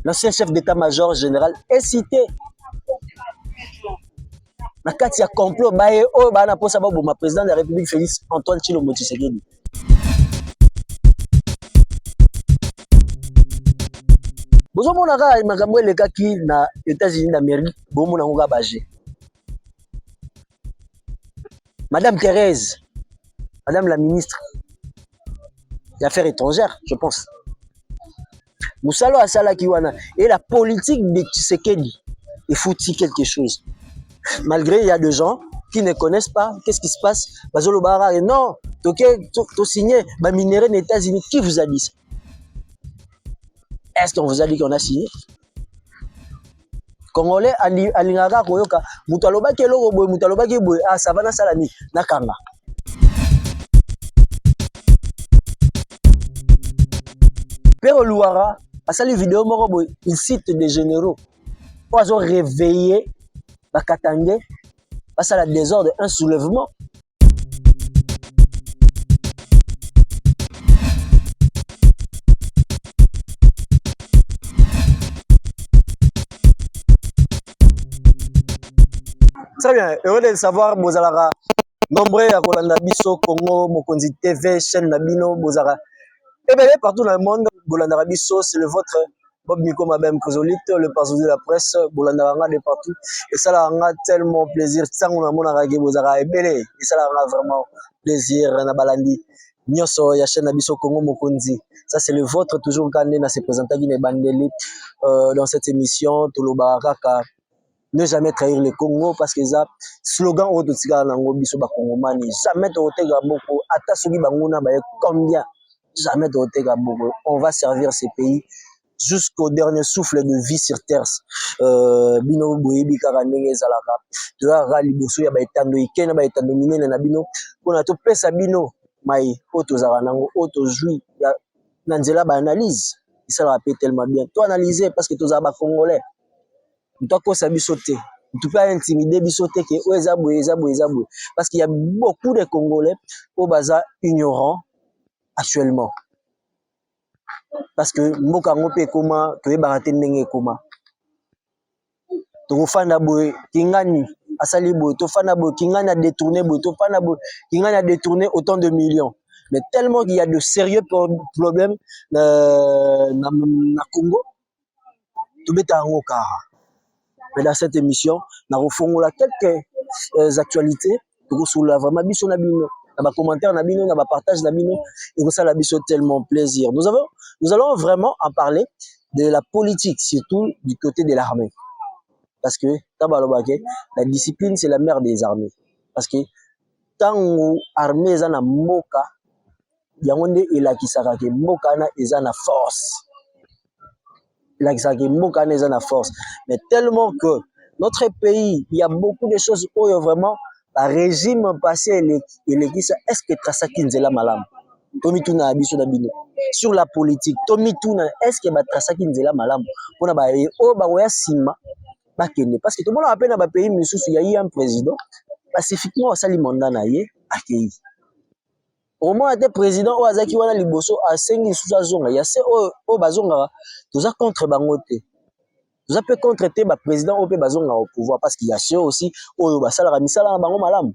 L'ancien chef d'état-major général est cité. Na kati ya complot baye oyo bana posa baboma président de la République Félix Antoine Tshilombo Tshisekedi. Bozo mona ka makambo elekaki na États-Unis d'Amérique, bomo na ngoka baje. Madame Thérèse, Madame la ministre des Affaires étrangères, je pense. Moussalo Asala Kiwana et la politique de Tshisekedi il faut quelque chose. Malgré il y a des gens qui ne connaissent pas qu'est-ce qui se passe. Bazolo Bara et non, to signé ba minerai des États-Unis. Qui vous a dit ça? Est-ce qu'on vous a dit qu'on a signé? Congolais alingaka koyoka mutaloba keloko boy mutaloba ke boy ah savana salami nakanga. Pero Louara a sali vidéo moko boy il cite des généraux. Ils ont réveillé Bakatangé face à la désordre, un soulèvement. Très bien, heureux de savoir, Bozala, nombreux à Kolanda Biso, Congo, Mokonzi TV, chaîne Nabino, Bozara. Et bien, partout dans le monde, Bolanda Biso, c'est le vôtre. Bob Miko Mabem Kozolite, le pasteur de la presse, Bolanda de partout. Et ça a tellement plaisir. Ça, on a mon aragé, Bozara, et belé. Et ça a vraiment plaisir, Nabalandi. Nyoso, ya chaîne Nabiso, Congo, Mokonzi. Ça, c'est le vôtre, toujours quand on se présente dans cette émission, Toloba Raka. Ne jamais trahir le Congo parce que ça slogan autotika nango biso ba Congomani jamais toteka boko ata soki banguna ba combien jamais toteka boko on va servir ces pays jusqu'au dernier souffle de vie sur terre bino boyebi kaka ndenge ezalaka toyaka liboso ya baetando ikena baetando minene na bino mpona topesa bino mai oyo tozalaka nango oyo tozwi na nzela baanalyse esalaka pe tellement bien to analyser parce que tozala bacongolais Mtoko sabisote, tu peux intimider bisote que ezaboué parce qu'il y a beaucoup de Congolais au bazar ignorants actuellement. Parce que mboka ngope koma to ebaraté ndenge koma. To fanda boy kingani asali boy to fanda boy kingani a détourné boy to fanda boy kingani a détourné autant de millions. Mais tellement qu'il y a de sérieux problèmes na Congo, to beta ngokara. Mais dans cette émission, nous avons quelques actualités. Nous avons vraiment biso na bino, na commentaires na bino, na partage na bino, et ça la biso tellement plaisir. Nous allons vraiment en parler de la politique, surtout du côté de l'armée. Parce que la discipline c'est la mère des armées. Parce que tant armée est na moka, yangonde elakisaka ke moka na ezana force. La force. Mais tellement que notre pays, il y a beaucoup de choses où vraiment le régime passé est-ce que Trasaki Nzela Malam Tomituna Abiso Dabino sur la politique Tomituna est-ce que Trasaki Nzela Malam pour na o ba oya sima bakende parce que tout le monde a appelé na pays mais il y a eu un président pacifiquement sali mandat na ye accueilli au moins des présidents ou azaki wana liboso a sengi sous zonga ya se o bazonga toza contre bangote toza pe contre te ba président o pe bazonga au pouvoir parce qu'il y a ceux aussi o basala misala na bango malamu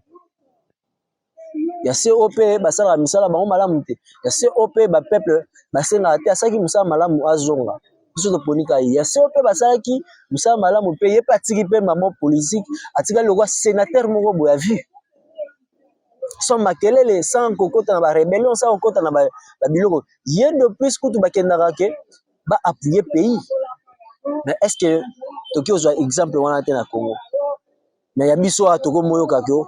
ya se o pe basala misala bango malamu te ya se o pe ba peuple basenga te asaki musala malamu azonga biso to ponika ya se o pe basala ki musala malamu pe ye patiki pe maman politique atika le roi sénateur moko boya vu sans makelele sans kokota na ba rébellion sans kokota na ba biloko yé depuis kutu bakendaka ke ba appuyer pays mais est-ce que toki ozwa exemple wana te na Congo mais ya biso atoko moyo kakyo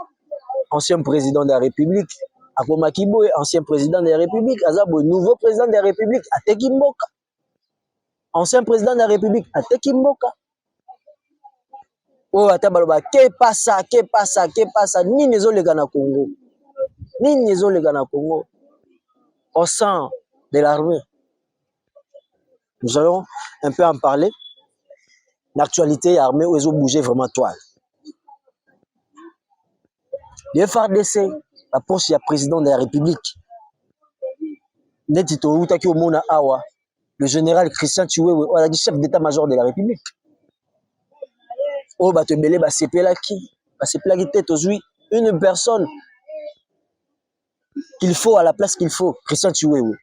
ancien président de la République akomaki boy ancien président de la République azabo nouveau président de la République ateki mboka ancien président de la République ateki mboka o atabaloba ke pasa nini ezoleka na Congo nini ezoleka na Congo au sein de l'armée. Nous allons un peu en parler. L'actualité armée où ils ont bougé vraiment toile. Le FARDC, la poste du président de la République. Netito utaki omona awa le général Christian Chiwewe, on a dit chef d'état-major de la République. Oh, bah, te belé, bah, c'est qui? Bah, c'est qui tête aux une personne qu'il faut à la place qu'il faut, Christian Chiwewe.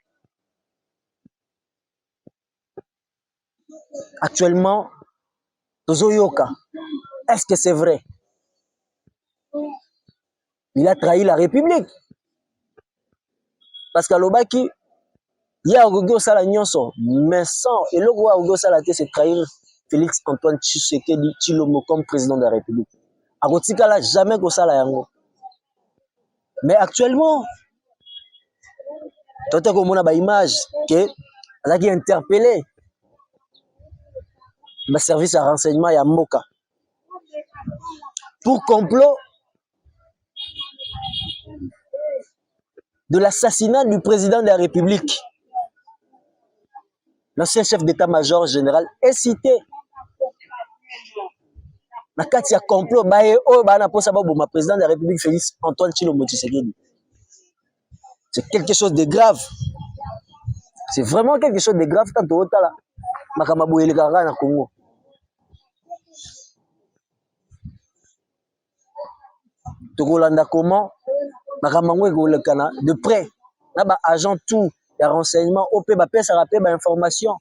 Actuellement, Tozoyoka, est-ce que c'est vrai? Il a trahi la République. Parce qu'à l'Obaki, il y a un sala nyonso, mais sans, et le roi Ogo Sala, c'est trahir Félix Antoine Tshisekedi Tshilombo comme président de la République. A Gotikala, jamais que ça yango. Mais actuellement, tu as une image que a interpellé le service de renseignement ya Moka pour complot de l'assassinat du président de la République. L'ancien chef d'état-major général est cité. Na kati ya complot bae o ba na posa ba boma président de la République Félix Antoine Tshilombo Tshisekedi. C'est quelque chose de grave. C'est vraiment quelque chose de grave quand on là. Makamabu elikara na Congo. Tokolanda comment makamango ekolekana de près. Na ba agent tout ya renseignement OP ba pesa rapé ba information.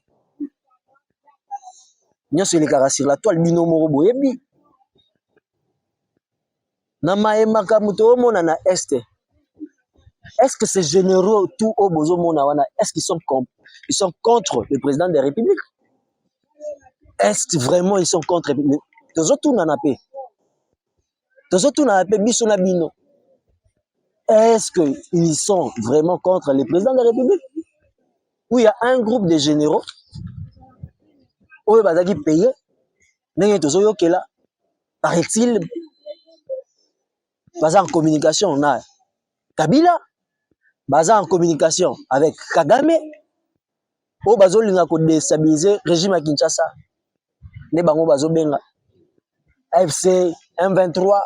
Nyonso elikara sur la toile binomo boyebi. Na maemaka muto omona na este. Est-ce que ces généraux tout au bozo mona wana est-ce qu'ils sont contre le président de la République? Est-ce que vraiment ils sont contre tozotu na nape? Tozotu na nape biso na bino. Est-ce qu'ils sont vraiment contre le président de la République? Ou il y a un groupe de généraux où bazaki payé ndenge tozoyokela paraît-il baza en communication na Kabila, baza en communication avec Kagame, ou bazolinga ko déstabiliser régime à Kinshasa. Ne bango bazobenga FC M23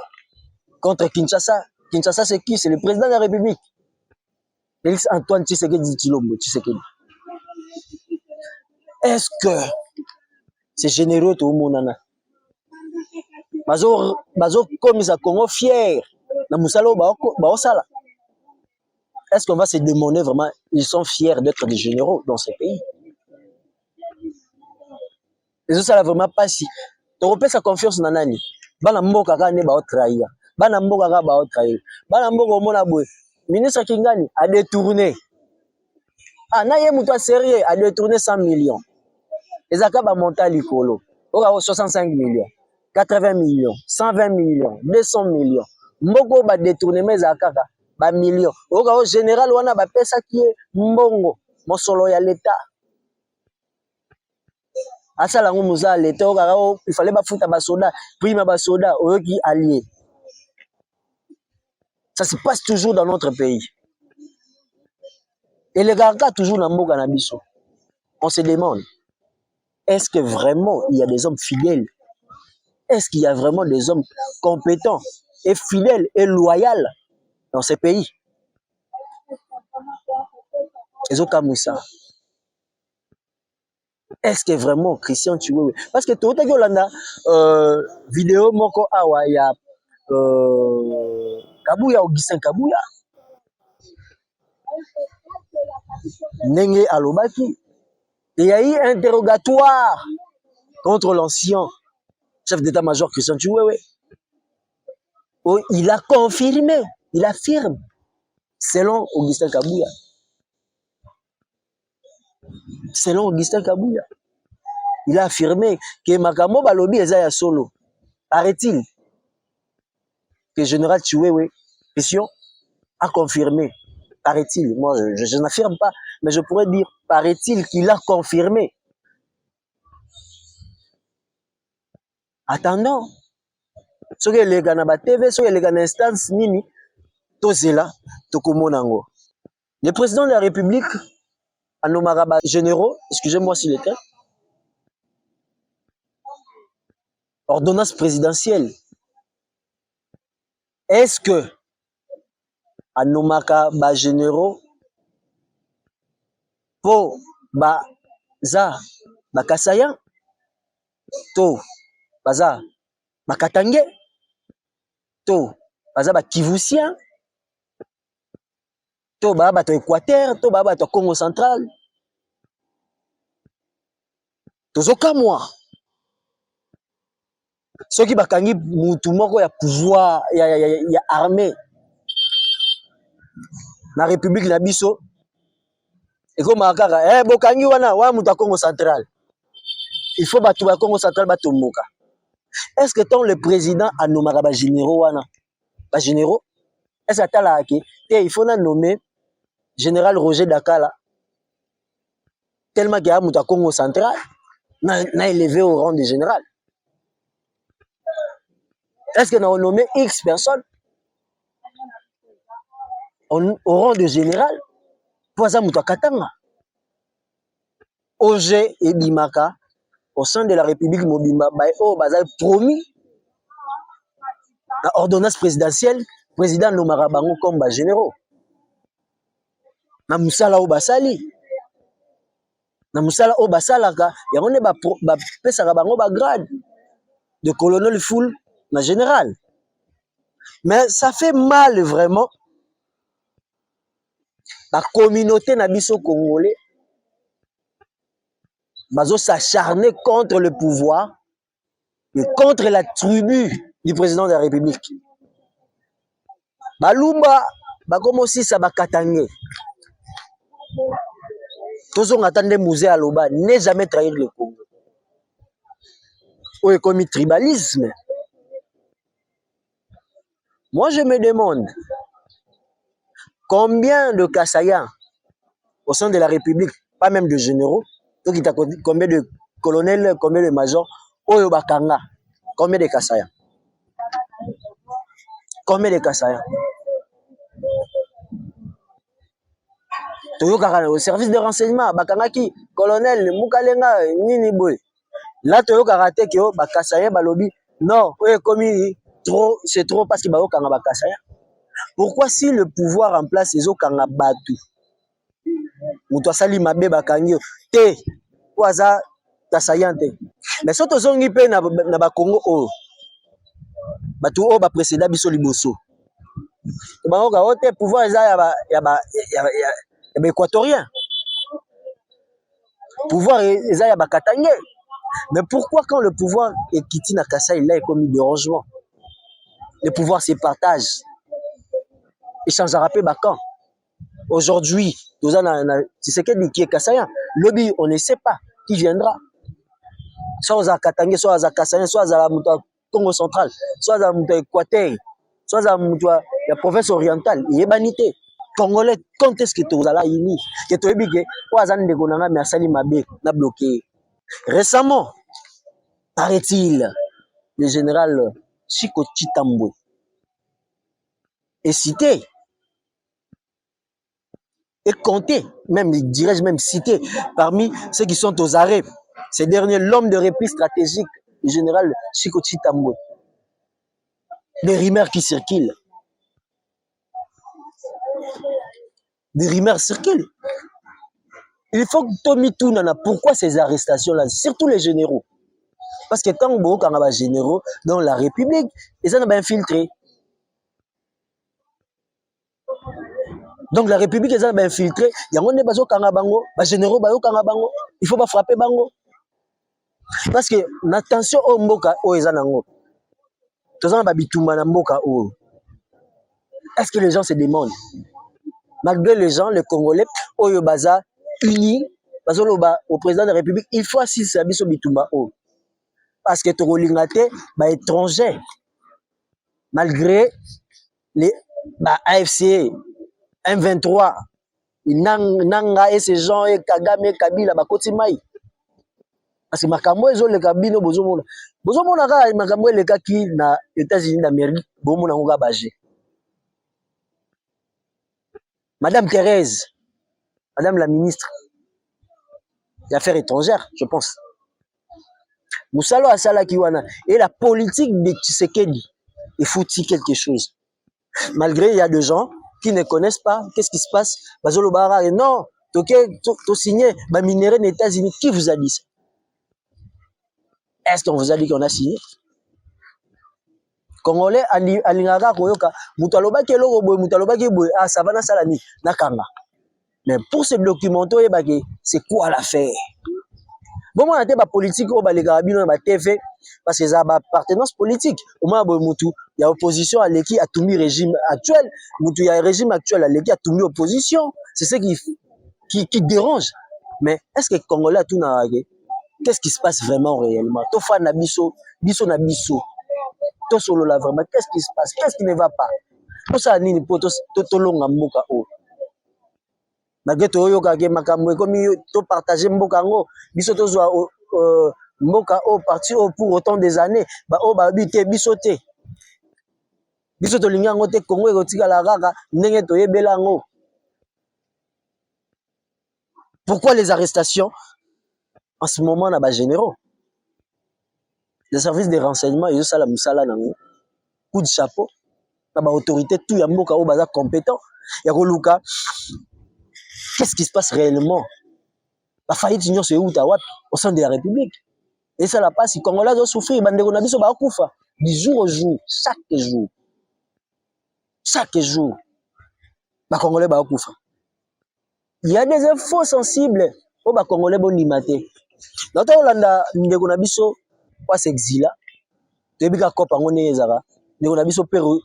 contre Kinshasa. Kinshasa c'est qui? C'est le président de la République. Félix Antoine Tshisekedi Tshilombo Tshisekedi. Est-ce que ces généraux tout monana bazo comme ça Congo fier na musalo ba osala? Est-ce qu'on va se demander vraiment, ils sont fiers d'être des généraux dans ce pays? Et ça, là, vraiment pas si. Tu repères sa confiance dans Nani. Bana mboka ka ne ba trahir. Bana mboka ka ba trahir. Bana mboka o mona boy. Ministre Kingani a détourné. Ah, na ye muto sérieux a détourné 100 millions. Les aka ba monta likolo. Oka 65 millions, 80 millions, 120 millions, 200 millions. Mboko ba détourné mais akaka ba millions. Oka général wana ba pesa ki mbongo mosolo ya l'état. Asala ngo muza l'état oka il fallait ba futa ba soda, prima ba soda oyoki allié. Ça se passe toujours dans notre pays. Et les gars toujours dans mboka na biso. On se demande, est-ce que vraiment il y a des hommes fidèles? Est-ce qu'il y a vraiment des hommes compétents et fidèles et loyaux dans ces pays? Est-ce que vraiment Christian Chiwewe? Parce que tout le monde vidéo moko awa ya Kabuya Augustin Kabuya Nenge Alobaki. Il y a eu un interrogatoire contre l'ancien chef d'état-major Christian Chiwewe. Oh, il a confirmé, il affirme, selon Augustin Kabuya. Selon Augustin Kabuya, il a affirmé que Makamo Balobi Ezaya Solo, paraît-il, que le général Chiwewe, Christian, a confirmé, paraît-il, moi je n'affirme pas, mais je pourrais dire, paraît-il qu'il a confirmé. Attendant, ce que les Ganaba TV, ce que les Ganestans Nini, Tozela, Tokomonango. Le président de la République, Anomaraba généraux, excusez-moi s'il était, ordonnance présidentielle. Est-ce que Anomaraba généraux, pour baza bakasaya to baza bakatange to baza bakivusien to baa bato Équateur to baa bato Congo central tozokamwa soki bakangi mutu moko ya pouvoir ya armée na république na biso ekomaka kaka bokangi wana mutu ya Congo central il faut bato ba Congo central batomboka. Est-ce que tant le président a nommé ba généraux wana ba généraux est-ce que tala ki il faut na nommer général Roger Dakala tellement qu'il y a mutu ya Congo central na élevé au rang de général. Est-ce que nous avons nommé X personnes au rang de général pour ça mutu Katanga OG et Bimaka au sein de la République Mobimba bazal promis la ordonnance présidentielle président nomara bango comme ba généraux na musala o basali na musala o basalaka yango ne ba pesaka bango ba grade de colonel full na général. Mais ça fait mal vraiment la communauté na biso congolais bazo s'acharner contre le pouvoir et contre la tribu du président de la République. Balumba bakomosi sa bakatange tozong attendre musée aloba n'est jamais trahir le Congo. Ou comme tribalisme. Moi je me demande combien de Kassayans au sein de la République, pas même de généraux, donc il y a combien de colonels, combien de majors, Oyo Bakanga, combien de Kassayans? Combien de Kassayans? Toyoka au service de renseignement, Bakanga qui, colonel, Mukalenga, Nini Boy. Là, Toyoka raté que Bakassayans, Balobi, non, comme trop, c'est trop parce que Bakanga Bakassayans. Pourquoi si le pouvoir en place les Okanga Batu? Mutu asali mabe bakangi te waza Kassayante. Mais soto zongi pe na ba Congo o. Batu o ba précédent biso liboso. Bango ka ote pouvoir eza ya ba équatorien. Pouvoir eza ya ba Katangé. Mais pourquoi quand le pouvoir est quitté na Kassai là est commis de rangement? Le pouvoir se partage. Il changera pas quand. Aujourd'hui, Tshisekedi qui est Kassayan, lobby, on ne sait pas qui viendra. Soit à Katangé, soit à Kassayan, soit à la Congo central, soit à la Équateur, soit à la province orientale. Il y a banité. Congolais, quand est-ce que tu as là, il que tu as dit que Ouazan de Gonanga, mais Sali Mabé, n'a bloqué. Récemment, paraît-il, le général Chiko Chitambwe est cité. Et compté, même, dirais-je même cité, parmi ceux qui sont aux arrêts. Ces derniers, l'homme de repli stratégique, le général Chiko Chitambwe. Des rumeurs qui circulent. Des rumeurs circulent. Il faut que Tommy Tounana, pourquoi ces arrestations-là, surtout les généraux? Parce que tant que vous avez des généraux dans la République, ils ont infiltré. Donc la République est infiltrée. Il y a des généraux, il faut pas frapper bango. Parce que l'attention au mboka o ezanango. Est-ce que les gens se demandent? Malgré les gens, les Congolais, Oyo Baza, unis, au président de la République, il faut assister à Biso Bitumba. Parce que Togolingate, étranger, malgré les AFC, M23, Nanga et ces gens, et Kagame, Kabila, Bakoti Maï. Parce que Makambo, ils ont le Kabino, Bozomona. Bozomona, Makambo, les cas qui, na États-Unis d'Amérique, Bomona, Nga Bagé. Madame Thérèse, Madame la ministre des Affaires étrangères, je pense. Moussalo Asala Kiwana. Et la politique de Tshisekedi, il faut dire quelque chose. Malgré il y a des gens qui ne connaissent pas qu'est-ce qui se passe. Bazolo Bara, non, Tu signé ma minerai des États-Unis. Qui vous a dit ça? Est-ce qu'on vous a dit qu'on a signé? Congolais, alingaka koyoka, mutalobaki eloko boy, mutalobaki boy, ah, ça va na salani, nakanga. Mais pour se documenter, c'est quoi l'affaire? Bon, moi, on a des politiques, on a les carabines, on a TV, parce que ça a une appartenance politique. Au moins, il y a opposition à l'équipe, à tout le régime actuel. Il y a un régime actuel à l'équipe, à tout le opposition. C'est ce qui dérange. Mais est-ce que les Congolais, tout n'a qu'est-ce qui se passe vraiment réellement? Tofa na biso, biso na biso. To solo là vraiment, qu'est-ce qui se passe? Qu'est-ce qui ne va pas? Tout ça, ni pour to longa mboka o. Malgré to yo kake makambo comme to partager mboka ngo, biso to zo mboka o parti o pour autant des années, ba o ba bité biso te. Biso to linga ngo te Congo ko tikala kaka ndenge to yebela ngo. Pourquoi les arrestations en ce moment na ba généraux? Les services de renseignement ils sala musala nango. Coup de chapeau. Na ba autorité tout ya mboka o baza compétent. Ya ko luka. Qu'est-ce qui se passe réellement? La faillite union c'est où wapi au sein de la République. Et ça la passe, les Congolais doivent souffrir, bandeko na biso ba kufa du jour au jour, chaque jour. Chaque jour. Ba Congolais ba kufa. Il y a des infos sensibles au ba Congolais bon limité. Dans Hollanda ndeko na biso pas s'exila. Tebika kopa ngone ezara. Ndeko na biso Pérou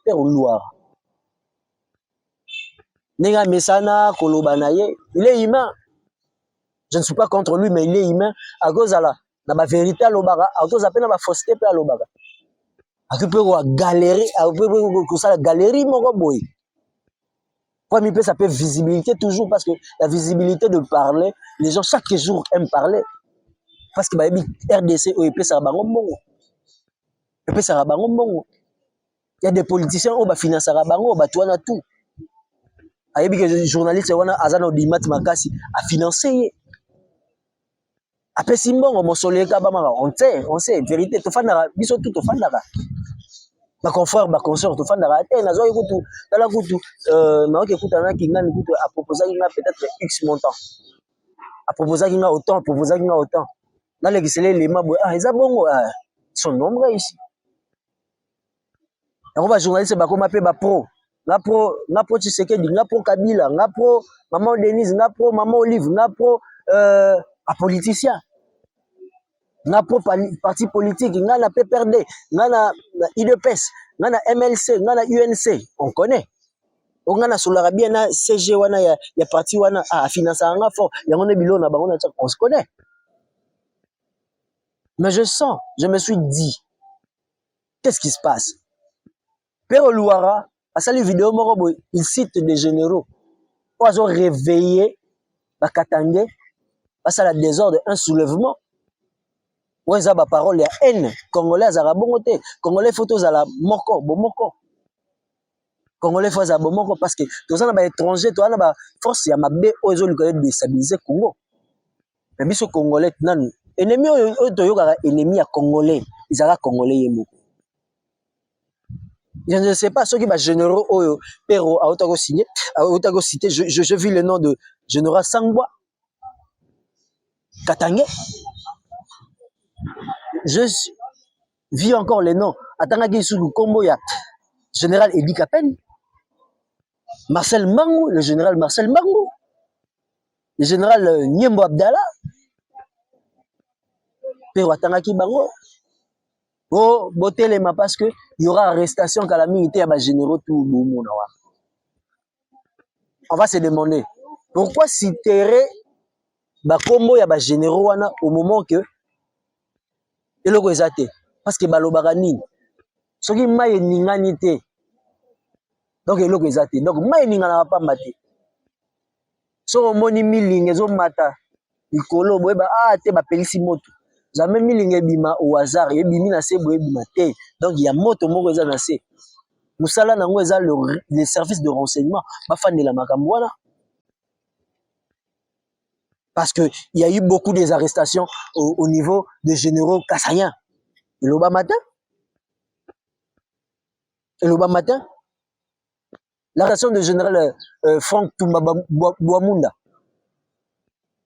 Loire. Nenga mesana koloba na ye, il est humain. Je ne suis pas contre lui, mais il est humain. À cause de la vérité à l'obara, à cause de la fausseté à l'obara. À cause de la galerie, à cause de la galerie, mon boy. Pour moi, ça peut visibilité toujours, parce que la visibilité de parler, les gens chaque jour aiment parler. Parce que RDC, il ça va il y a des politiciens qui financent ça va tout. Il y a des journalistes qui ont financé. Après Simbon, on sait, vérité, tu fais biso tout tu fais ma confrère, ma consœur, tu fais nazo ekutu, tala kutu, na okuta na kinga ni kutu a proposer kinga peut-être X montant. A proposer kinga autant, proposer kinga autant. Dans les gisele les mabo, ah, ils bongo, sont nombreux ici. On va journaliste ba comme appelé ba pro. Na pro Tshisekedi, na pro Kabila, na pro maman Denise, na pro maman Olive, na pro a politicien. Na pro parti politique, na na PPRD, na IDPS, na MLC, na UNC, on connaît. On a sur l'Arabie, na CG wana ya parti wana a financé un fort, ya ngone bilo na bango na on se connaît. Mais je me suis dit, qu'est-ce qui se passe? Père Louara, à sa vidéo morobo, il cite des généraux. Ils ont réveillé Bakatangé, parce à la désordre, un soulèvement. Ouais, ça, parole, il y a haine. Congolais, ça a bongoté. Congolais, photos à la moko, bomoko. Congolais, photos à bomoko, parce que tout ça, les étrangers, tout ça, force, il y a ma bé, ils ont déstabilisé Congo. Mais mis au Congolais, non. Ennemi, ennemi à Congolais. Ils ont Congolais, yémo. Je ne sais pas, ceux qui sont généraux, Pero, à Otago signé, à Otago cité, je vis le nom de général Sangwa, Katangé. Je vis encore les noms. Atangaki sous Kombo, il y a général Edi Kapen, Marcel Mangou, le général Marcel Mangou, le général Niembo Abdallah, Pero Atangaki Bango. Oh, botelema parce que il y aura arrestation calamité à bas généraux tout le monde. On va se demander pourquoi citer ba kombo ya bas généraux au moment que eloko ezate parce que balobaka nini soki mai ningani te donc eloko ezate donc mai ningana pa mate so moni milinge zo mata likolo boyeba te ba pelisi moto jamais milinge bima au hasard ebimi na se boyebima te donc il y a moto moko eza na se musala nango eza les services de renseignement bafandela makambo wana parce que il y a eu beaucoup des arrestations au niveau des généraux kassaïens. Eloba matin, l'arrestation du général Franck Toumba Bouamunda,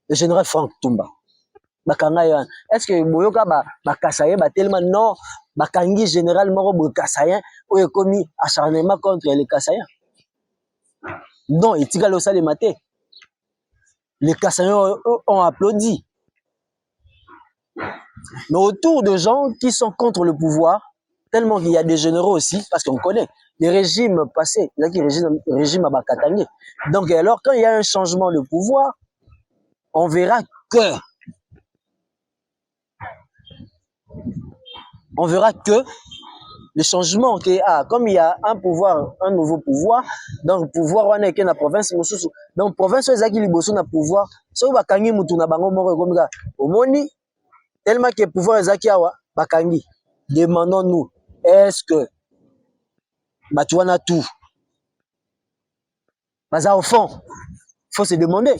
le général Franck Tumba. Bakanga est-ce que boyoka bakasaye tellement non bakangi général moko boy kasayen oyo komi acharnement contre les kasayens. Non, et tika le sale maté. Les kasayens ont applaudi. Mais autour de gens qui sont contre le pouvoir, tellement qu'il y a des généraux aussi, parce qu'on connaît les régimes passés, les régimes à Bakatangé. Donc alors quand il y a un changement de pouvoir, on verra que le changement comme il y a un pouvoir, un nouveau pouvoir, donc pouvoir on est que la province mususu, donc province ezaki liboso na pouvoir, so bakangi mutu na bango moko komika omoni tellement que pouvoir ezaki awa bakangi. Demandons-nous, est-ce que batuana tout baza au fond? Faut se demander.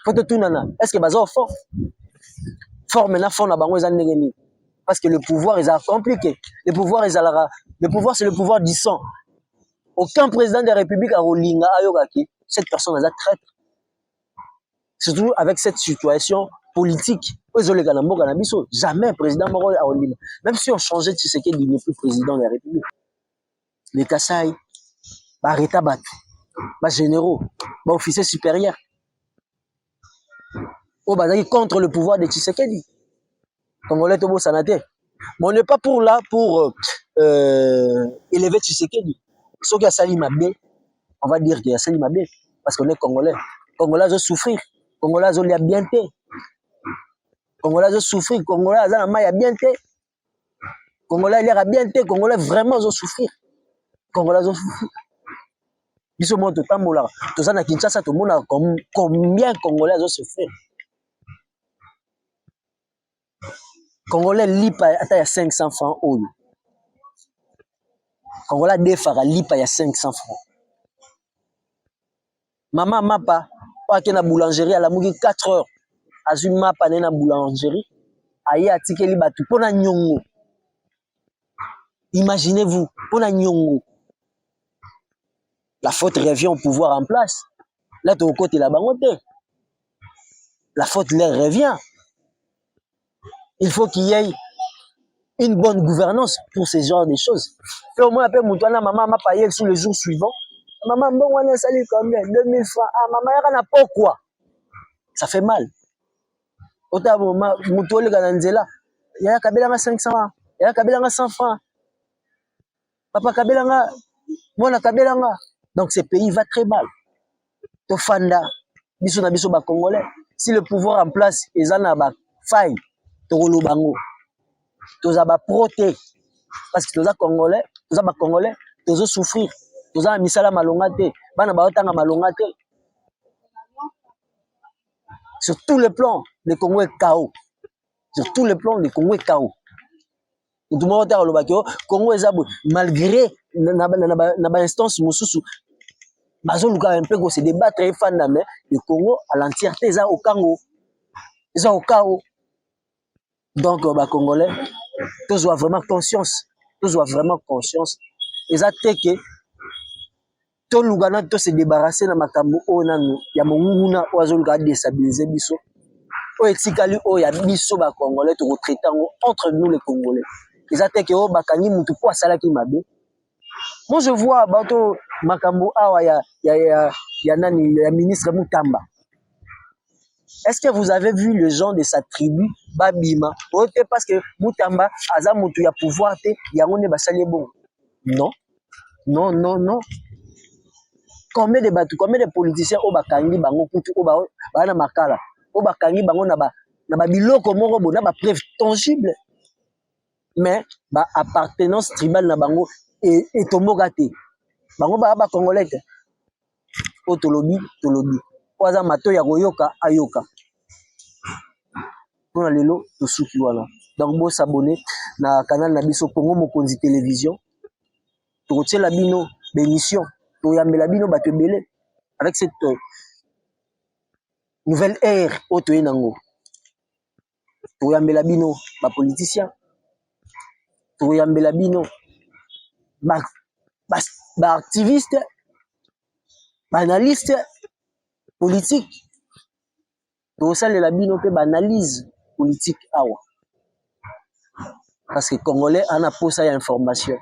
Faut tout nana, est-ce que baza au fond? Fort maintenant fond na bango ezali ndenge. Parce que le pouvoir est compliqué. Le pouvoir c'est le pouvoir du sang. Aucun président de la République a rolinga ayogaki. Cette personne est traître. Surtout avec cette situation politique. Jamais président Moro a rolinga. Même si on changeait Tshisekedi, il n'est plus président de la République. Les Kassai, Barreta Batu, généraux, officiers supérieurs. Contre le pouvoir de Tshisekedi. Congolais Tobo Sanate. Mais on n'est pas là pour élever Tshisekedi. Ceux qui ont sali Mabé, on va dire qu'il y a sali Mabé, parce qu'on est Congolais. Congolais ont souffrir. Congolais ont bien été. Congolais ont souffrir. Congolais ont bien été. Congolais ont bien été. Congolais vraiment ont souffrir. Congolais ont souffrir. Ils sont morts tout le temps. Tout ça, à Kinshasa, tout le monde combien Congolais ont souffert. Congolais lipa ata ya 500 francs oyo. Congolais defara lipa ya 500 francs. Maman mapa oake na boulangerie ala muki 4 heures. Azui mapa na boulangerie. Aye atikeli batu pona nyongo. Imaginez-vous, pona nyongo. La faute revient au pouvoir en place. Là tu au côté la bangote. La faute leur revient. Il faut qu'il y ait une bonne gouvernance pour ce genre de choses. Et au moins, après, maman m'a payé sur le jour suivant. Maman, bon, on a salé combien? 2000 francs. Ah, maman, il y a pourquoi? Ça fait mal. Autant, il y a Kabila 500 francs. Il y a Kabila 100 francs. Papa Kabila, moi, Kabila. Donc, ce pays va très mal. Tofanda, biso na biso ba Congolais. Si le pouvoir en place, ils en ont faille. Togolo bango. Tous à proté parce que tous à Congolais, tous à Congolais, tous à souffrir, tous à misala malongate, bana baotanga malongate. Sur tous les plans, le Congo est chaos. Sur tous les plans, le Congo est chaos. Tout le monde a le Congo est malgré na instance mususu, bazo luka un peu se débattre et fanda mais le Congo à l'entièreté est au Congo. Ils sont au chaos. Donc ba Congolais tous ont vraiment conscience. Tous ont vraiment conscience. Et ça fait que tout le monde doit se débarrasser de makambo onanu ya monguna oazoluka déstabiliser biso. O etikali o ya biso ba Congolais to retraiter entre nous les Congolais. Et ça fait que o bakangi mutu po asalaki mabe. Moi je vois bato makambo awa ya nani ya ministre Mutamba. Est-ce que vous avez vu le gens de sa tribu Babima? Parce que Mutamba aza mutu ya pouvoir te yango ne basali bon. Non. Non, non, non. Combien de bateaux, combien de politiciens au bakangi bango kutu au na makala au bakangi bango na ba biloko moko bo na ba preuve tangible. Mais ba appartenance tribale na bango et tomoka te. Bango ba Congolais te. O tolobi. Oza mato ya koyoka ayoka. Pour lelo to suki wana. Donc bo s'abonner na canal na biso Congo Mokonzi Télévision. To tiela bino bémission. Avec cette nouvelle ère auto enango. Toyambela bino ba politicien. Toyambela bino ba activiste, ba analyste politique. tosalela bino pe analyse politique awa parce que congolais ana posa ya information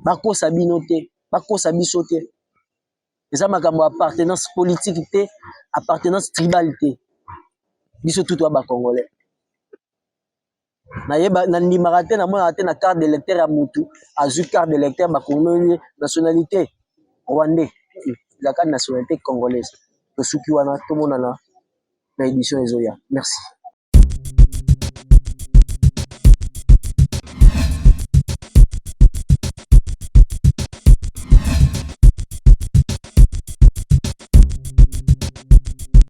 bakosa bino te bakosa biso te eza makambo appartenance politique te appartenance tribale te biso tutu ba congolais na ndimaka te namonaka te na carte d'électeur ya mutu azwi carte d'électeur bakongoli nationalité rwandais la carte nationalité congolaise tosuki wana tomonana na édition ezoya merci.